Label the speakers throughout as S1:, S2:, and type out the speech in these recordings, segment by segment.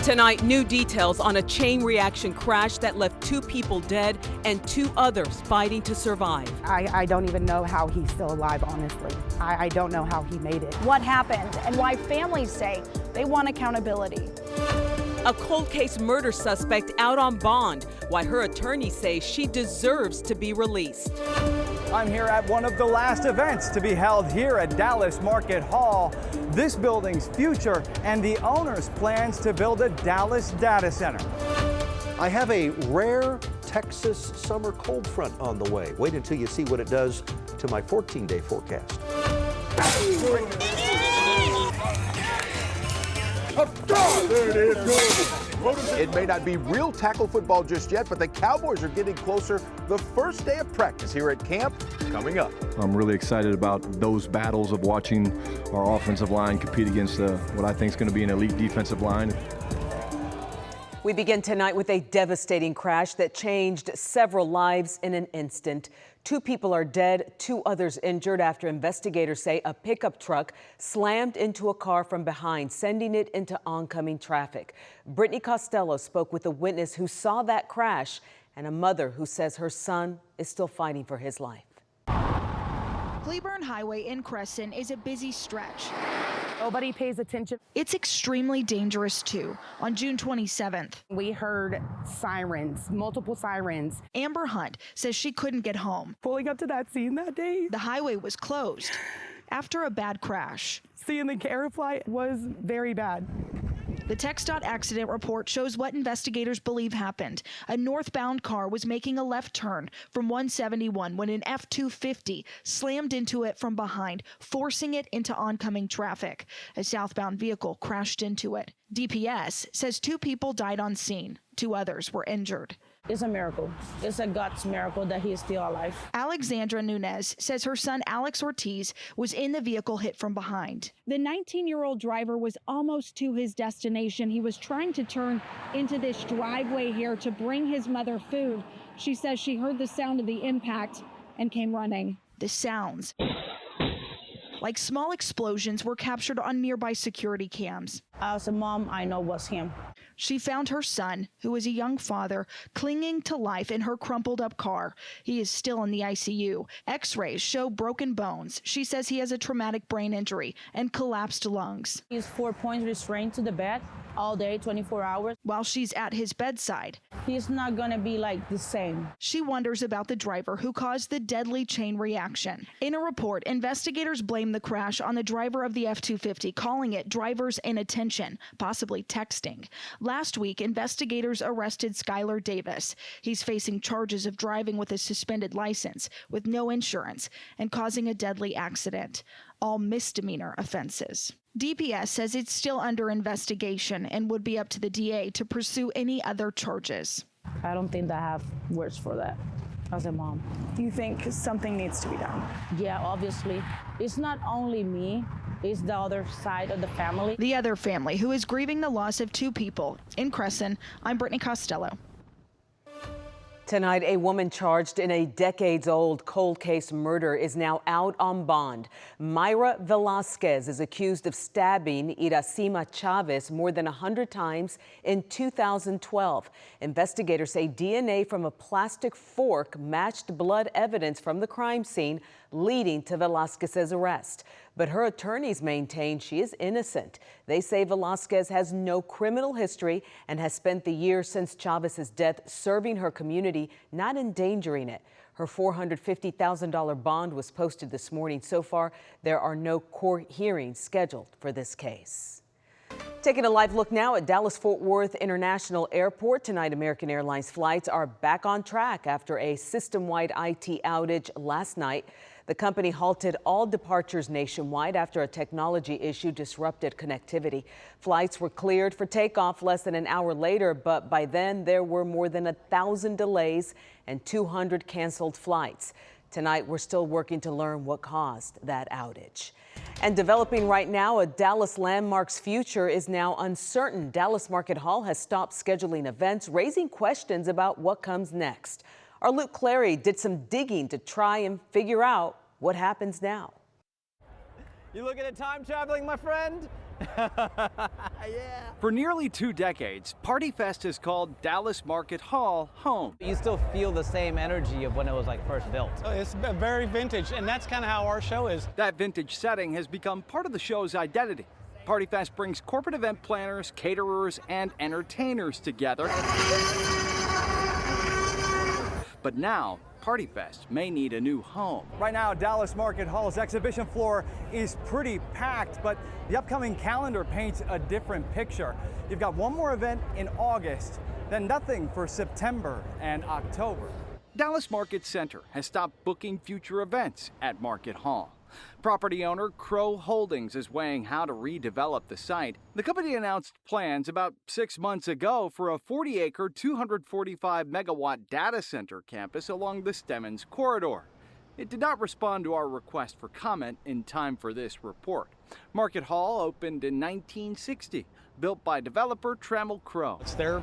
S1: Tonight, new details on a chain reaction crash that left 2 people dead and 2 others fighting to survive.
S2: I don't even know how he's still alive, honestly. I don't know how he made it.
S3: What happened and why families say they want accountability.
S1: A cold case murder suspect out on bond, why her attorneys say she deserves to be released.
S4: I'm here at one of the last events to be held here at Dallas Market Hall. This building's future and the owner's plans to build a Dallas data center.
S5: I have a rare Texas summer cold front on the way. Wait until you see what it does to my 14-day forecast.
S6: There it is. It may not be real tackle football just yet, but the Cowboys are getting closer. The first day of practice here at camp coming up.
S7: I'm really excited about those battles of watching our offensive line compete against what I think is going to be an elite defensive line.
S1: We begin tonight with a devastating crash that changed several lives in an instant. 2 people are dead, 2 others injured after investigators say a pickup truck slammed into a car from behind, sending it into oncoming traffic. Brittany Costello spoke with a witness who saw that crash and a mother who says her son is still fighting for his life.
S8: Cleburne Highway in Crescent is a busy stretch.
S2: Nobody pays attention.
S8: It's extremely dangerous too. On June 27th,
S2: We heard sirens, multiple sirens.
S8: Amber Hunt says she couldn't get home.
S2: Pulling up to that scene that day,
S8: The highway was closed after a bad crash.
S2: seeing the care flight was very bad.
S8: The TxDOT accident report shows what investigators believe happened. A northbound car was making a left turn from 171 when an F-250 slammed into it from behind, forcing it into oncoming traffic. A southbound vehicle crashed into it. DPS says 2 people died on scene. 2 others were injured.
S9: It's a miracle. It's a God's miracle that he is still alive.
S8: Alexandra Nunez says her son Alex Ortiz was in the vehicle hit from behind.
S10: The 19-year-old driver was almost to his destination. He was trying to turn into this driveway here to bring his mother food. She says she heard the sound of the impact and came running.
S8: The sounds, like small explosions, were captured on nearby security cams.
S9: As a mom, I know it was him.
S8: She found her son, who is a young father, clinging to life in her crumpled up car. He is still in the ICU. X-rays show broken bones. She says he has a traumatic brain injury and collapsed lungs.
S9: He's 4 points restrained to the bed all day, 24 hours.
S8: While she's at his bedside,
S9: He's not gonna be like the same.
S8: she wonders about the driver who caused the deadly chain reaction. In a report, investigators blame the crash on the driver of the F-250, calling it driver's inattention, possibly texting. Last week, investigators arrested Skylar Davis. He's facing charges of driving with a suspended license, with no insurance, and causing a deadly accident. All misdemeanor offenses. DPS says it's still under investigation and would be up to the DA to pursue any other charges.
S9: I don't think I have words for that as a mom.
S3: Do you think something needs to be done?
S9: Yeah, obviously. It's not only me, it's the other side of the family.
S8: The other family, who is grieving the loss of 2 people. In Crescent, I'm Brittany Costello.
S1: Tonight, a woman charged in a decades-old cold case murder is now out on bond. Mayra Velasquez is accused of stabbing Iracema Chavez more than 100 times in 2012. Investigators say DNA from a plastic fork matched blood evidence from the crime scene, leading to Velasquez's arrest. But her attorneys maintain she is innocent. They say Velasquez has no criminal history and has spent the years since Chavez's death serving her community, not endangering it. Her $450,000 bond was posted this morning. So far, there are no court hearings scheduled for this case. Taking a live look now at Dallas-Fort Worth International Airport. Tonight, American Airlines flights are back on track after a system-wide IT outage last night. The company halted all departures nationwide after a technology issue disrupted connectivity. Flights were cleared for takeoff less than an hour later, but by then there were more than 1,000 delays and 200 canceled flights. Tonight, we're still working to learn what caused that outage. And developing right now, a Dallas landmark's future is now uncertain. Dallas Market Hall has stopped scheduling events, raising questions about what comes next. Our Luke Clary did some digging to try and figure out what happens now.
S4: You looking at time traveling, my friend? For nearly 2 decades, Party Fest has called Dallas Market Hall home.
S11: You still feel the same energy of when it was like first built.
S12: It's very vintage, and that's kind of how our show is.
S4: That vintage setting has become part of the show's identity. Party Fest brings corporate event planners, caterers, and entertainers together. But now, Party Fest may need a new home. Right now, Dallas Market Hall's exhibition floor is pretty packed, but the upcoming calendar paints a different picture. You've got one more event in August, then nothing for September and October. Dallas Market Center has stopped booking future events at Market Hall. Property owner Crow Holdings is weighing how to redevelop the site. The company announced plans about 6 months ago for a 40-acre, 245-megawatt data center campus along the Stemmons corridor. It did not respond to our request for comment in time for this report. Market Hall opened in 1960, built by developer Trammell Crow.
S12: It's their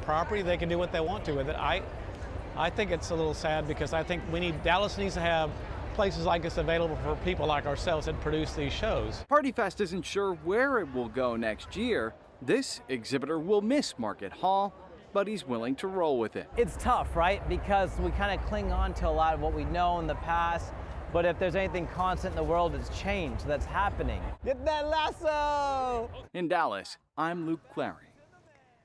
S12: property. They can do what they want to with it. I think it's a little sad because I think Dallas needs to have places like this available for people like ourselves that produce these shows.
S4: Party Fest isn't sure where it will go next year. This exhibitor will miss Market Hall, but he's willing to roll with it.
S11: It's tough, right? Because we kind of cling on to a lot of what we know in the past, but if there's anything constant in the world, it's change that's happening. Get that lasso!
S4: In Dallas, I'm Luke Clary.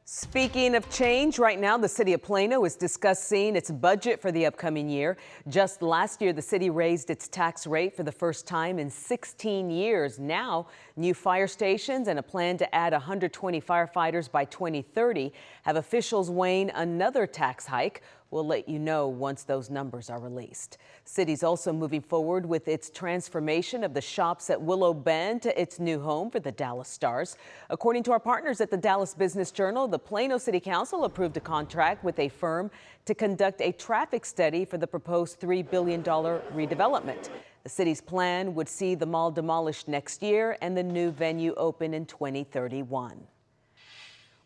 S1: Speaking of change, right now the city of Plano is discussing its budget for the upcoming year. Just last year, the city raised its tax rate for the first time in 16 years. Now, new fire stations and a plan to add 120 firefighters by 2030 have officials weighing another tax hike. We'll let you know once those numbers are released. City's also moving forward with its transformation of the shops at Willow Bend to its new home for the Dallas Stars. According to our partners at the Dallas Business Journal, the Plano City Council approved a contract with a firm to conduct a traffic study for the proposed $3 billion redevelopment. The city's plan would see the mall demolished next year and the new venue open in 2031.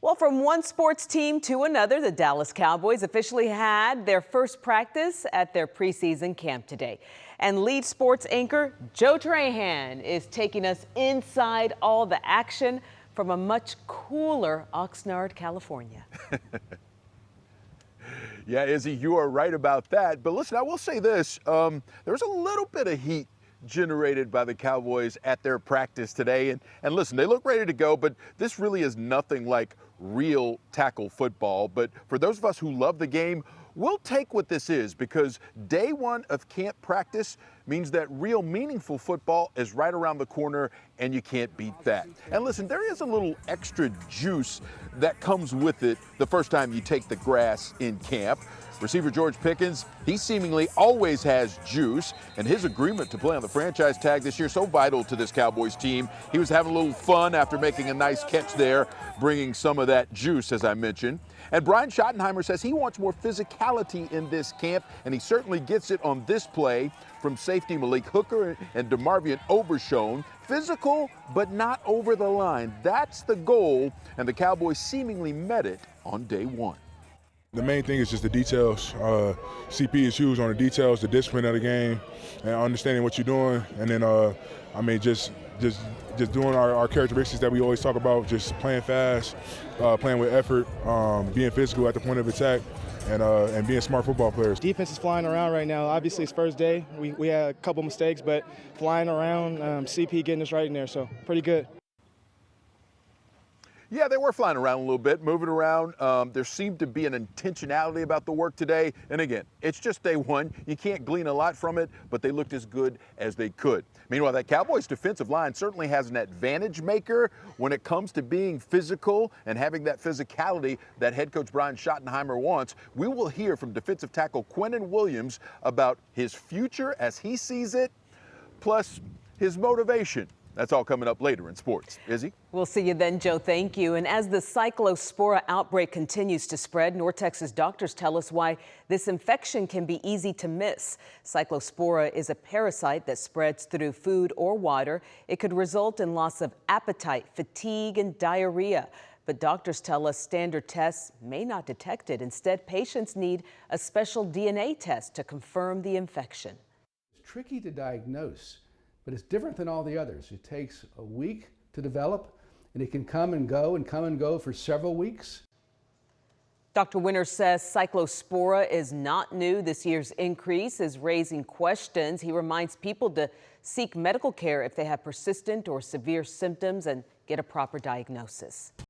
S1: Well, from one sports team to another, the Dallas Cowboys officially had their first practice at their preseason camp today. And lead sports anchor Joe Trahan is taking us inside all the action from a much cooler Oxnard, California.
S6: Yeah, Izzy, you are right about that. But listen, I will say this. There was a little bit of heat generated by the Cowboys at their practice today. And listen, they look ready to go, but this really is nothing like real tackle football. But for those of us who love the game, we'll take what this is, because day one of camp practice means that real meaningful football is right around the corner, and you can't beat that. And listen, there is a little extra juice that comes with it the first time you take the grass in camp. Receiver George Pickens, he seemingly always has juice, and his agreement to play on the franchise tag this year so vital to this Cowboys team. He was having a little fun after making a nice catch there, bringing some of that juice, as I mentioned. And Brian Schottenheimer says he wants more physicality in this camp, and he certainly gets it on this play from safety Malik Hooker and DeMarvion Overshone. Physical, but not over the line. That's the goal, and the Cowboys seemingly met it on day one.
S13: The main thing is just the details. CP is huge on the details, the discipline of the game, and understanding what you're doing. And then, just doing our characteristics that we always talk about, just playing fast, playing with effort, being physical at the point of attack, and being smart football players.
S14: Defense is flying around right now. Obviously, it's first day. We had a couple mistakes, but flying around, CP getting us right in there, so pretty good.
S6: Yeah, they were flying around a little bit, moving around. There seemed to be an intentionality about the work today. And again, it's just day one. You can't glean a lot from it, but they looked as good as they could. Meanwhile, that Cowboys defensive line certainly has an advantage maker when it comes to being physical and having that physicality that head coach Brian Schottenheimer wants. We will hear from defensive tackle Quinnen Williams about his future as he sees it, plus his motivation. That's all coming up later in sports. Izzy?
S1: We'll see you then, Joe. Thank you. And as the Cyclospora outbreak continues to spread, North Texas doctors tell us why this infection can be easy to miss. Cyclospora is a parasite that spreads through food or water. It could result in loss of appetite, fatigue, and diarrhea. But doctors tell us standard tests may not detect it. Instead, patients need a special DNA test to confirm the infection.
S15: It's tricky to diagnose, but it's different than all the others. It takes a week to develop, and it can come and go for several weeks.
S1: Dr. Winter says Cyclospora is not new. This year's increase is raising questions. He reminds people to seek medical care if they have persistent or severe symptoms and get a proper diagnosis.